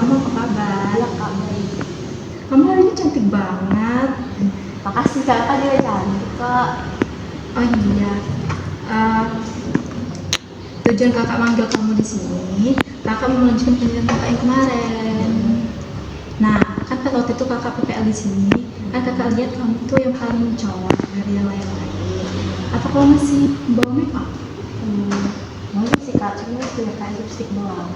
kamu apa kabar? Iya kak, baik. Kamu hari ini cantik banget. Makasih kakak, dia cantik kak. Oh iya, Eh, tujuan kakak manggil kamu di sini, kakak mau melanjutkan pendidikan kakak yang kemarin. Nah, kan pada waktu itu kakak PPL di sini, kan kakak lihat kamu tuh yang paling mencolok dari yang lain-lain. Apa kamu masih bawa make up? Boleh sih kak, cuma punya kayak lipstick doang.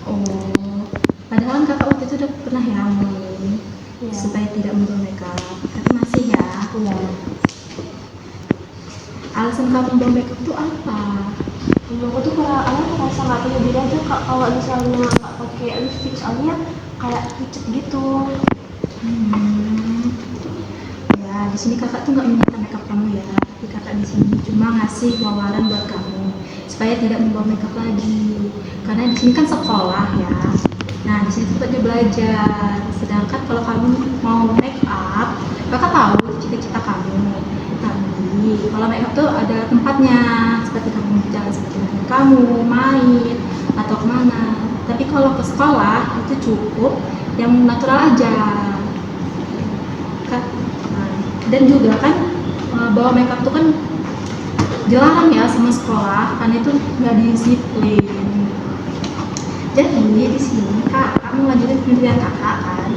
Oh, padahal kan kakak waktu itu udah pernah ya ngomongin Iya. supaya tidak membawa make up. Tapi masih ya. Iya. Alasan kamu bawa make up tuh apa? Aku tuh merasa nggak punya diri aja kak kalau misalnya nggak pakai lipstick, soalnya kayak pucet gitu. Ya, di sini kakak tuh nggak meminta makeup kamu ya, tapi kakak di sini cuma ngasih wawaran buat kamu supaya tidak membawa makeup lagi. Karena di sini kan sekolah ya. Nah, di sini tempatnya belajar. Sedangkan kalau kamu mau make up, kakak tahu cita-cita kamu. Tapi kalau make up tuh ada tempatnya, seperti kamu jalan seperti dengan kamu, main atau kemana. Tapi kalau ke sekolah itu cukup yang natural aja. Dan juga kan bawa makeup tuh kan dilarang ya sama sekolah karena itu nggak disiplin. Jadi di sini kak, kamu lanjutin pendidikan kakak kan.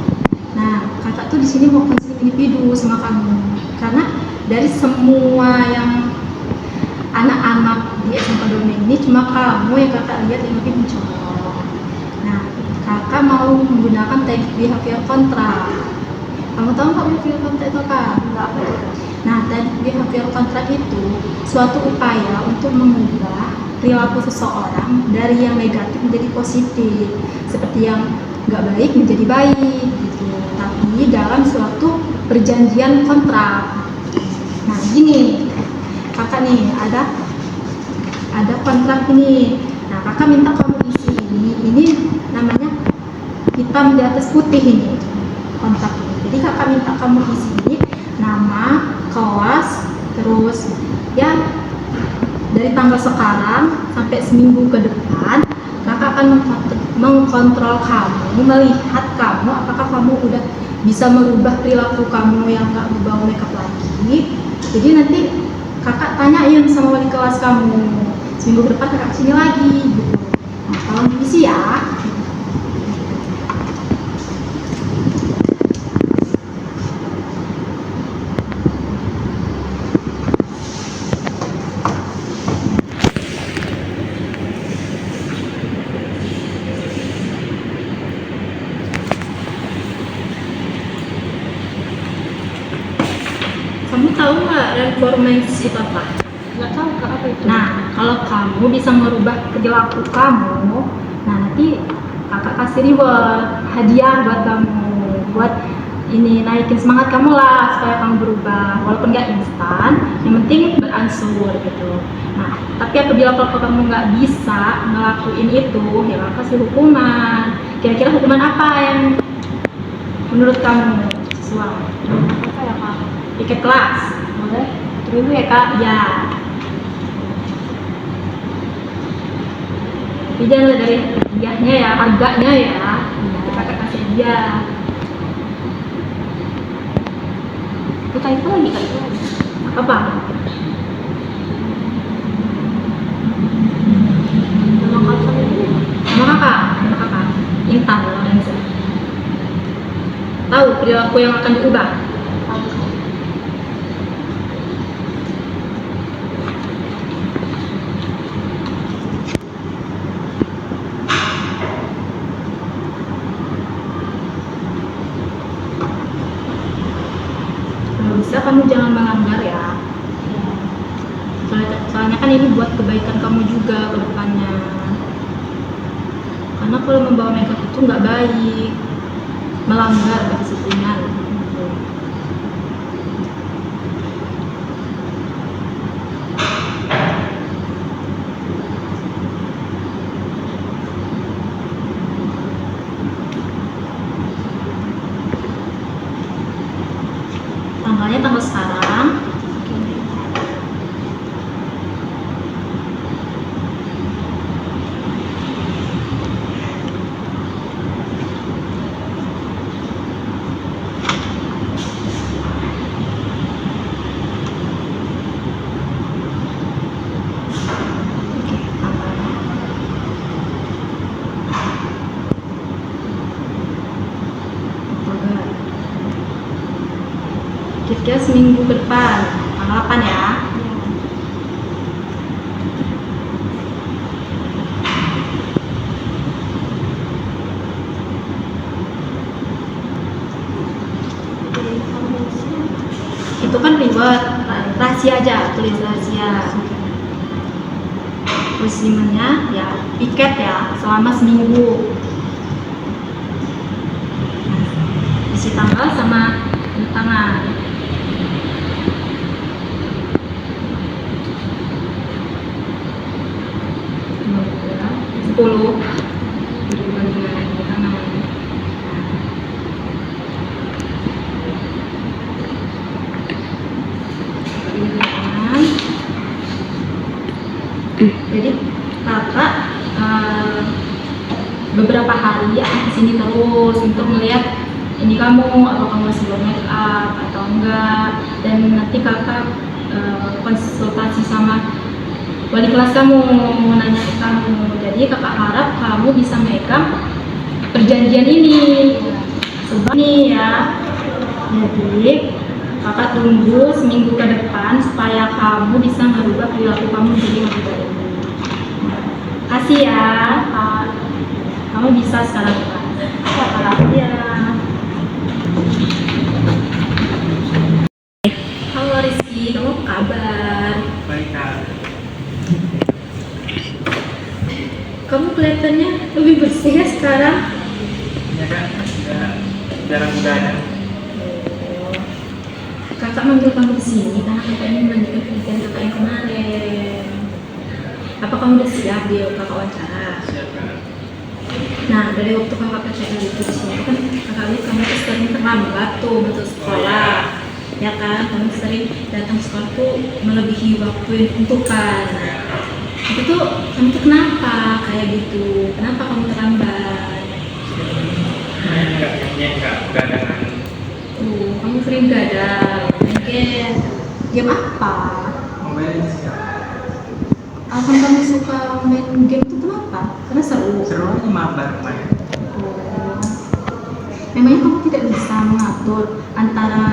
Nah, kakak tuh di sini mau konseling individu sama kamu karena dari semua yang anak-anak di SMK Dome ini cuma kamu yang kakak lihat yang lebih mencolok. Nah, kakak mau menggunakan teknik behavior contract. Kamu tahu nggak behavior contract itu apa? Nggak apa ya kak? Nah, teknik behavior contract itu suatu upaya untuk mengubah perilaku seseorang dari yang negatif menjadi positif, seperti yang nggak baik menjadi baik gitu. Tapi dalam suatu perjanjian kontrak. Nah, gini, kakak nih ada kontrak ini. Nah, kakak minta kamu isi ini namanya hitam di atas putih ini kontrak ini. Jadi kakak minta kamu isi nama, kelas, terus ya dari tanggal sekarang sampai seminggu ke depan kakak akan mengkontrol kamu, melihat kamu apakah kamu udah bisa merubah perilaku kamu yang nggak membawa makeup lagi. Jadi nanti kakak tanyain sama wali kelas kamu, seminggu ke depan kakak kesini lagi gitu. Nah, tolong diisi ya. Kamu tahu nggak reformasi itu apa? Nggak tahu kak, apa itu? Nah, kalau kamu bisa merubah perilaku kamu, nah nanti kakak kasih reward, hadiah buat kamu, buat ini naikin semangat kamu lah supaya kamu berubah, walaupun nggak instan, yang penting beransur gitu. Nah, tapi apabila kalau kamu nggak bisa ngelakuin itu, ya kakak kasih hukuman. Kira-kira hukuman apa yang menurut kamu sesuai? Apa ya kak? Piket kelas. Boleh? Tunggu ya kak. Ya. Tapi jangan dari hadiahnya ya, harganya ya. Kakak kasih hadiah. Kita itu lagi kak, itu lagi. Apa? Nama kakak ini. Nama kakak. Intan Lorenza. Tahu perilaku yang akan diubah? Kalau bisa kamu jangan melanggar ya. Soalnya kan ini buat kebaikan kamu juga ke depannya. Karena kalau membawa makeup itu nggak baik, melanggar kedisiplinan. Tanggalnya tanggal sekarang. Kira seminggu ke depan, tanggal 8 ya. Itu kan reward, rahasia aja, tulis rahasia. Musimannya ya piket ya selama seminggu. Isi tanggal sama tanda tangan. 10 hubungan dengan tanda tangan. Jadi kakak beberapa hari akan kesini terus untuk melihat ini kamu, atau kamu masih belum make up atau enggak, dan nanti kakak konsultasi sama wali kelas kamu, nanya ke kamu. Jadi kakak harap kamu bisa make up perjanjian ini sebab ini ya. Jadi kakak tunggu seminggu ke depan supaya kamu bisa merubah perilaku kamu jadi lebih baik. Kasih ya, Kak. Kamu bisa sekarang, Kak. Ya. Halo Rizky, kamu apa kabar? Baik, Kak. Kamu kelihatannya lebih bersih ya sekarang. Ya kan, jarang begadang. Kakak manggil kamu ke sini karena kakak ingin melanjutkan penelitian kakak yang kemarin. Apa kamu udah siap di kakak wawancara? Siap, Kak. Nah, dari waktu kakak PTL itu di sini kan kakak lihat kamu tuh sering terlambat tuh betul sekolah. Ya kan, kamu sering datang sekolah tuh melebihi waktu yang ditentukan. Nah, itu tuh kamu tuh kenapa kayak gitu? Kenapa kamu terlambat? Enggak begadangan. Tuh, kamu sering gadang. Mungkin game apa? Mobile Legends, Kak. Alasan kamu suka main game itu kenapa? Karena seru. Seru aja mabar kemarin. Oh. Memangnya kamu tidak bisa mengatur antara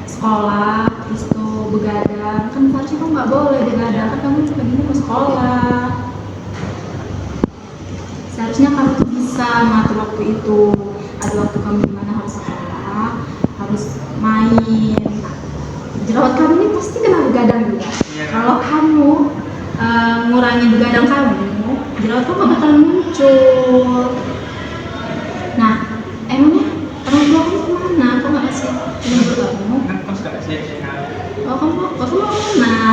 sekolah, terus tuh begadang? Kan seharusnya kamu nggak boleh begadang, kan kamu paginya mau sekolah. Seharusnya kamu tuh bisa mengatur waktu itu. Ada waktu kamu dimana harus sekolah, harus main. Nah, jerawat kamu ini pasti kena begadang juga. Iya. Kalau kamu ngurangi begadang kamu, jerawat kamu gak bakalan muncul. Nah, emangnya orang tua kamu kemana? Kok gak kasih nomor kamu? Kan kos gak siap-siap, Kak. Oh, kamu mau kemana?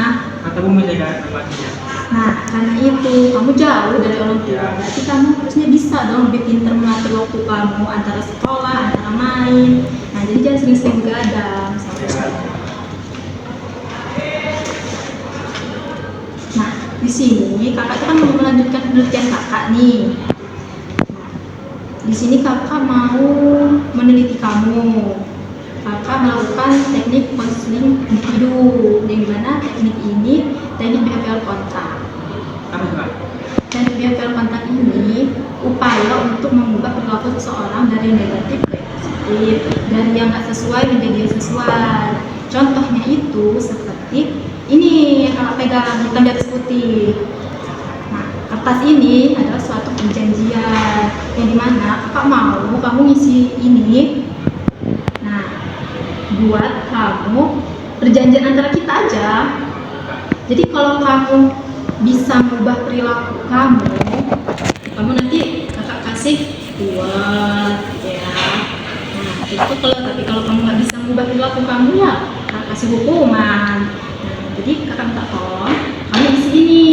Kata bumi saya, Kak, tempatnya. Nah, karena itu kamu jauh dari orang tua, berarti kamu harusnya bisa dong lebih pintar mengatur waktu kamu antara sekolah, antara main. Nah, jadi jangan sering-sering begadang sampai sekolah. Nah, di sini kakak tuh kan mau melanjutkan penelitian kakak nih. Nah, di sini kakak mau meneliti kamu. Kakak melakukan teknik konseling individu, yang mana teknik ini teknik behavioral kontak. Apa sih, Kak? Teknik behavioral kontak ini upaya untuk mengubah perilaku seseorang dari negatif ke positif, dari yang nggak sesuai menjadi yang sesuai. Contohnya itu seperti ini yang kakak pegang hitam di atas putih. Nah, kertas ini adalah suatu perjanjian yang dimana kakak mau kamu ngisi ini. Nah, buat kamu perjanjian antara kita aja. Jadi kalau kamu bisa mengubah perilaku kamu nanti kakak kasih buat ya. Nah, itu kalau kamu nggak bisa mengubah perilaku kamu ya kakak kasih hukuman. Nah, jadi kakak minta tolong kamu di sini.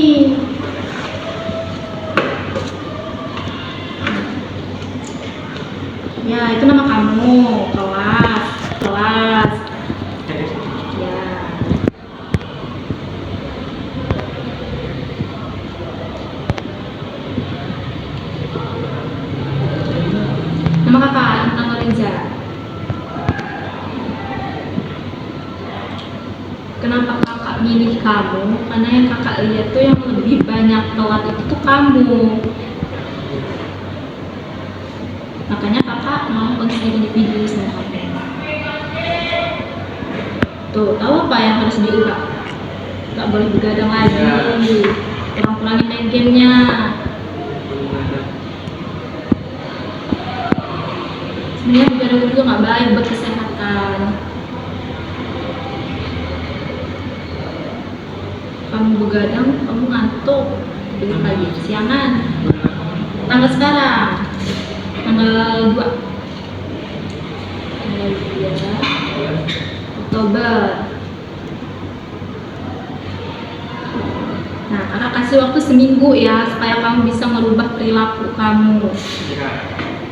Ya, itu nama kamu, kelas. Ya. Nama kakak, nama Reza. Kenapa kakak milih kamu? Karena yang kakak lihat tuh yang lebih banyak telat itu tuh kamu. Makanya kakak mau konseling individu sama kamu. Tuh, tahu apa yang harus diubah? Nggak boleh begadang lagi. Kurang-kurangin main gamenya. Sebenarnya begadang juga nggak baik buat kesehatan. Kamu begadang, kamu ngantuk, tidur lagi kesiangan. Tanggal sekarang, tanggal 2 Oktober. Nah, kakak kasih waktu seminggu ya supaya kamu bisa merubah perilaku kamu.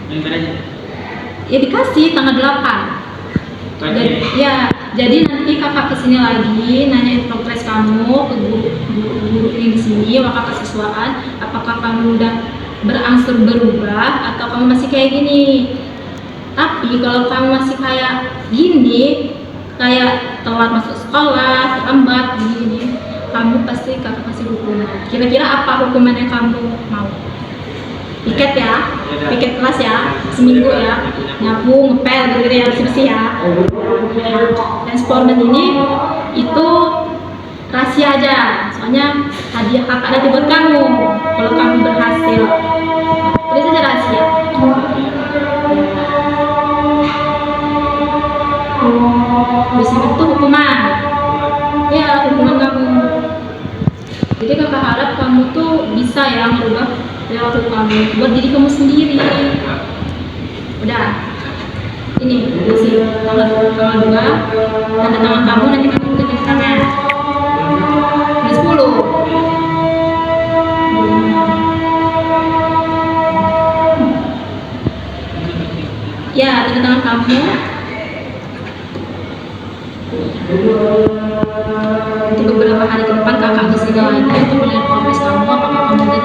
Bentar aja. Ya dikasih tanggal 8. Jadi nanti kakak kesini lagi nanyain progres kamu ke guru yang di sini, maka kesiswaan apakah kamu udah berangsur berubah atau kamu masih kayak gini. Tapi kalau kamu masih kayak gini, kayak telat masuk sekolah, terlambat gini, kamu pasti kakak kasih hukuman. Kira-kira apa hukuman yang kamu mau? Piket ya, piket kelas ya, seminggu ya, nyapu, ngepel, gitu ya, bersih ya. Dan sportman ini itu rahasia aja, soalnya hadiah kakak nanti buat kamu kalau kamu berhasil. Tulis aja rahasia. Bersih itu hukuman. Ya, hukuman kamu. Jadi kakak harap kamu tuh bisa ya merubah perilaku kamu buat diri kamu sendiri. Udah, ini isi tanggal 2, tanda tangan kamu, nanti kamu tulis tangan. Ini 10. Ya, tanda tangan kamu. Nanti beberapa hari ke depan kakak kesini lagi untuk melihat progres kamu, apakah kamu udah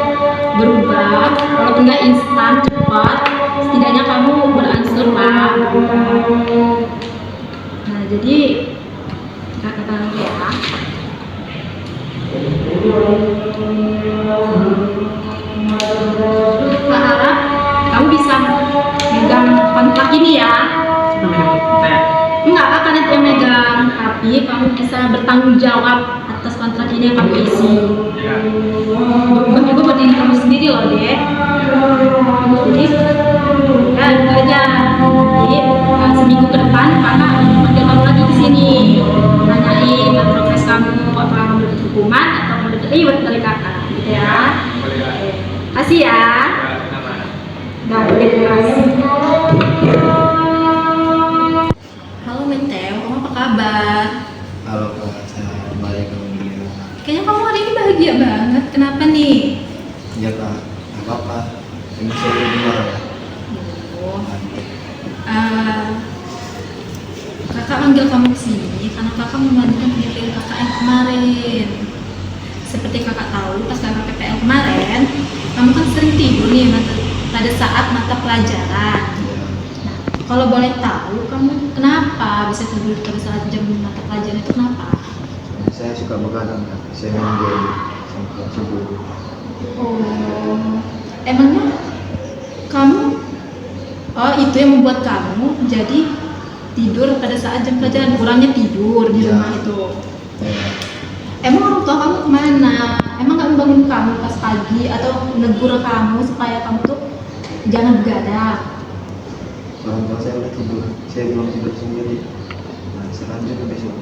berubah. Walaupun nggak instan cepat, setidaknya kamu berangsur lah. Nah, jadi kakak tahu ya. Kakak harap kamu bisa megang kontrak ini ya. Enggak, kakak nanti yang megang, tapi kamu bisa bertanggung jawab atas kontrak ini yang kamu isi. Berubah juga buat diri kamu sendiri loh, deh. Jadi, ya itu aja. Jadi, seminggu ke depan kakak panggil kamu lagi di sini, nanyain progres kamu, apakah kamu dapat hukuman atau kamu dapat reward dari kakak, gitu ya. Kasih ya. Nah, kasih. Halo Menteo, kamu apa kabar? Halo Kak, saya baik alhamdulillah. Kayaknya kamu hari ini bahagia banget. Kenapa nih? Iya Kak, nggak apa-apa. Ini saya di luar ya. Oh, kakak manggil kamu ke sini karena kakak membantu pendidikan kakak yang kemarin. Seperti kakak tahu, pas kakak PPL kemarin, kamu kan sering tidur nih pada saat mata pelajaran. Iya. Nah, kalau boleh tahu, kamu kenapa bisa tidur pada saat jam mata pelajaran itu kenapa? Saya suka begadang Kak. Saya main game sampai subuh. Oh, emangnya kamu, itu yang membuat kamu jadi tidur pada saat jam pelajaran, kurangnya tidur di Iya. rumah itu. Iya. Emang orang tua kamu kemana? Emang nggak membangun kamu pas pagi atau negur kamu supaya kamu tuh jangan begadang? Orang tua saya udah tidur. Saya belum tidur sendiri. Nah, saya lanjut ke besok.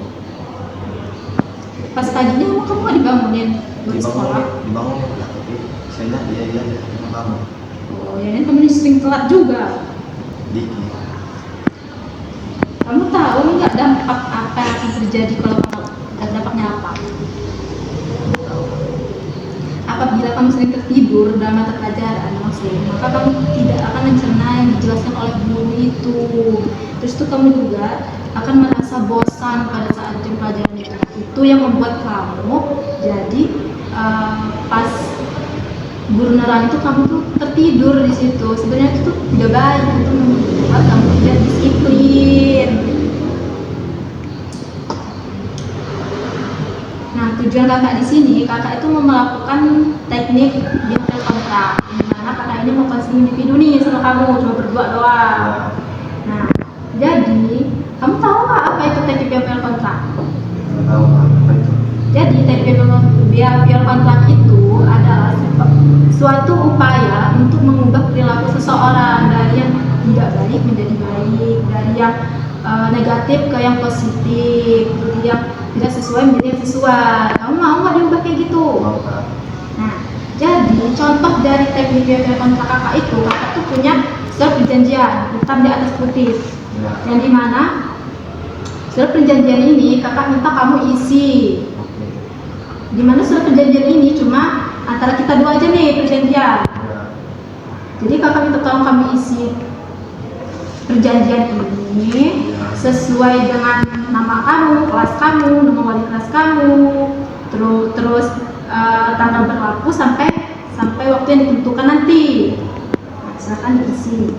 Pas paginya emang kamu nggak dibangunin buat sekolah? Dibangun Kak, tapi saya iya sama kamu. Oh, ya kan kamu ini sering telat juga. Dikit. Kamu tahu nggak dampak apa yang akan terjadi kalau kamu dampaknya apa? Tahu. Apabila kamu sering tertidur dalam mata pelajaran maka kamu tidak akan mencerna yang dijelaskan oleh guru itu. Terus tuh kamu juga akan merasa bosan pada saat jam pelajaran itu. Itu yang membuat kamu jadi pas guru nerang itu kamu tuh tertidur di situ. Sebenarnya itu tuh tidak baik, itu membuat kamu tidak disiplin. Nah, tujuan kakak di sini, kakak itu mau melakukan teknik detail kontrak, di mana kakak ini mau kasih individu nih sama kamu, cuma berdua doang. Nah, jadi kamu tahu nggak apa itu TPP kontrak? Nggak tahu apa itu. Jadi TPP kontrak itu adalah suatu upaya untuk mengubah perilaku seseorang dari yang tidak baik menjadi baik, dari yang negatif ke yang positif, dari yang tidak sesuai menjadi yang sesuai. Kamu mau nggak diubah kayak gitu? Mau Kak? Nah, jadi contoh dari teknik kontrak kakak itu, kakak tuh punya surat perjanjian hitam di atas putih, Ya. yang dimana surat perjanjian ini kakak minta kamu isi. Oke. Dimana surat perjanjian ini cuma antara kita dua aja nih perjanjian. Ya. Jadi kakak minta tolong kami isi perjanjian ini sesuai dengan nama kamu, kelas kamu, nama wali kelas kamu, terus tanggal berlaku sampai waktu yang ditentukan nanti. Nah, silakan diisi.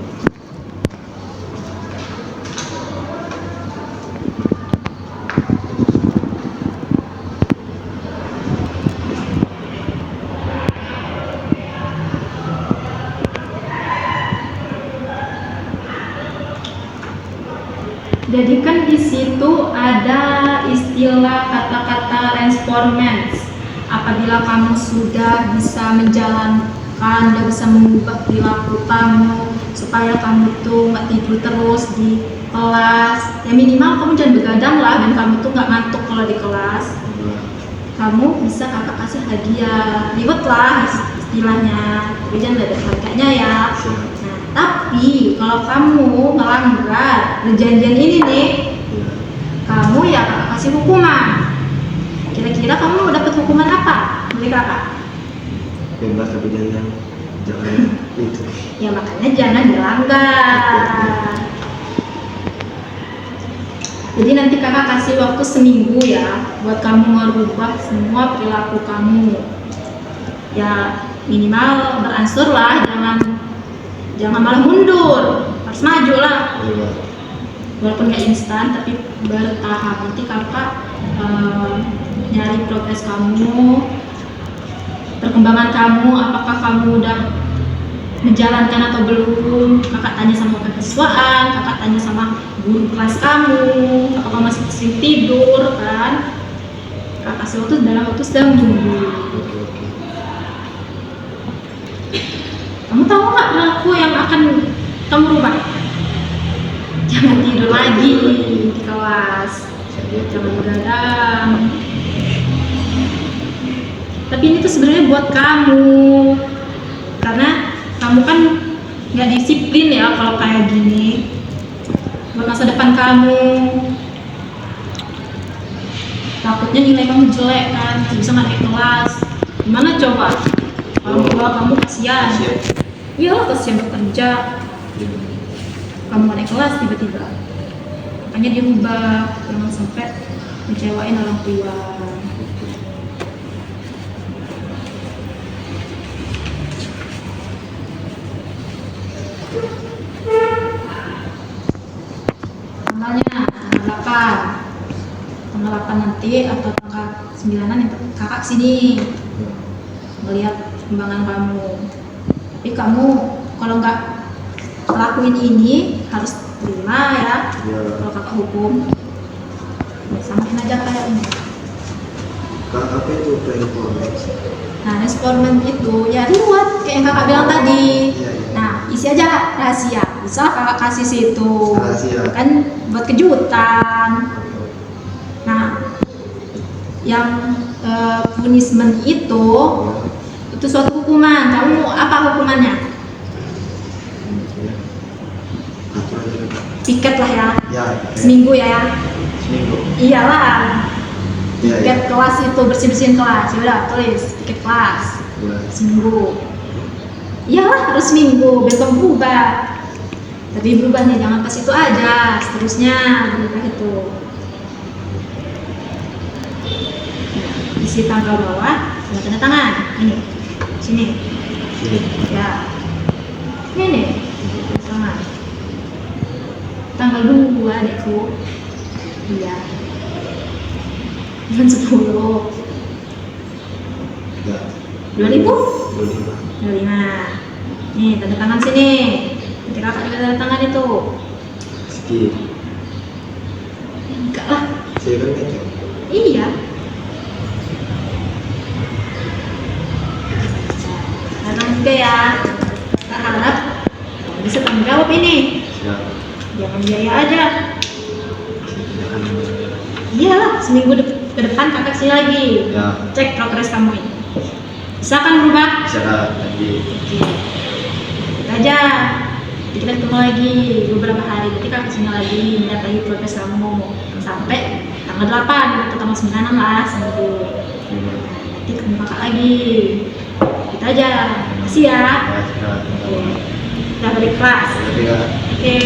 Jadi kan di situ ada istilah kata-kata transformance. Apabila kamu sudah bisa menjalankan dan bisa mengubah perilaku kamu supaya kamu tuh nggak tidur terus di kelas, ya minimal kamu jangan begadang lah dan kamu tuh nggak ngantuk kalau di kelas. Kamu bisa kakak kasih hadiah, ribet lah istilahnya, tapi jangan ada harganya ya. Nah, tapi kalau kamu melanggar perjanjian ini nih, kamu ya kakak kasih hukuman. Kira-kira kamu dapat hukuman apa dari kakak? Bebas tapi jangan itu. Ya makanya jangan dilanggar. Jadi nanti kakak kasih waktu seminggu ya buat kamu merubah semua perilaku kamu. Ya minimal beransur lah, jangan malah mundur, harus maju lah. Iya. Walaupun nggak instan tapi bertahap. Nanti kakak nyari progres kamu, perkembangan kamu, apakah kamu udah menjalankan atau belum. Kakak tanya sama kekiswaan, kakak tanya sama guru kelas kamu, apakah masih sering tidur kan. Kakak kasih waktu dalam waktu seminggu. Oke. Kamu tahu nggak perilaku yang akan kamu rubah? Jangan tidur lagi di kelas, jangan begadang. Tapi ini tuh sebenarnya buat kamu, karena kamu kan nggak disiplin ya kalau kayak gini. Buat masa depan kamu, takutnya nilai kamu jelek kan, bisa nggak naik kelas. Gimana coba? Kalau tua kamu kasihan. Iyalah, kasihan bekerja. Kamu nggak naik kelas tiba-tiba. Makanya dirubah, jangan sampai ngecewain orang tua. Tanggal 8 nanti atau tanggal 9-an yang kakak sini melihat perkembangan kamu. Tapi kamu kalau nggak lakuin ini harus terima ya. Kalau kakak hukum, samain aja kayak ini. Kak, apa itu performance? Nah, respon itu ya reward kayak yang kakak bilang tadi. Iya. Nah, isi aja rahasia. Bisa kakak kasih situ. Rahasia. Kan buat kejutan. Nah, yang punishment itu suatu hukuman. Kamu apa hukumannya? Piket lah ya. Ya. Seminggu ya. Seminggu. Iyalah. Iya. Piket kelas itu bersih-bersihin kelas. Ya udah tulis piket kelas. Ya. Seminggu. Iyalah harus seminggu biar kamu berubah. Tapi berubahnya jangan pas itu aja, seterusnya berubah itu. Isi tanggal bawah, tanda tangan. Ini, sini. Ya. Ini nih, tangan. Tanggal 2 adekku. Iya. Bulan 10. Ya. 2000? 25. Nih, tanda tangan sini. Nanti kakak juga tanda tangan itu. Skip. Enggak lah. Saya kan kacau. Iya. Sekarang juga ya. Kita harap kamu bisa tanggung jawab ini. Siap. Jangan biaya aja. Jangan. Iyalah, seminggu ke depan kakak sini lagi. Ya. Cek progres kamu ini. Bisa kan berubah? Bisa Kak, lagi. Oke. Kita aja. Nanti kita ketemu lagi beberapa hari. Nanti kakak kesini lagi, lihat lagi progres kamu sampai tanggal 8 atau tanggal 9 lah seminggu. Iya. Nanti ketemu kakak lagi. Kita aja. Makasih ya. Makasih Kak. Oke. Kita balik kelas. Tapi Kak. Oke.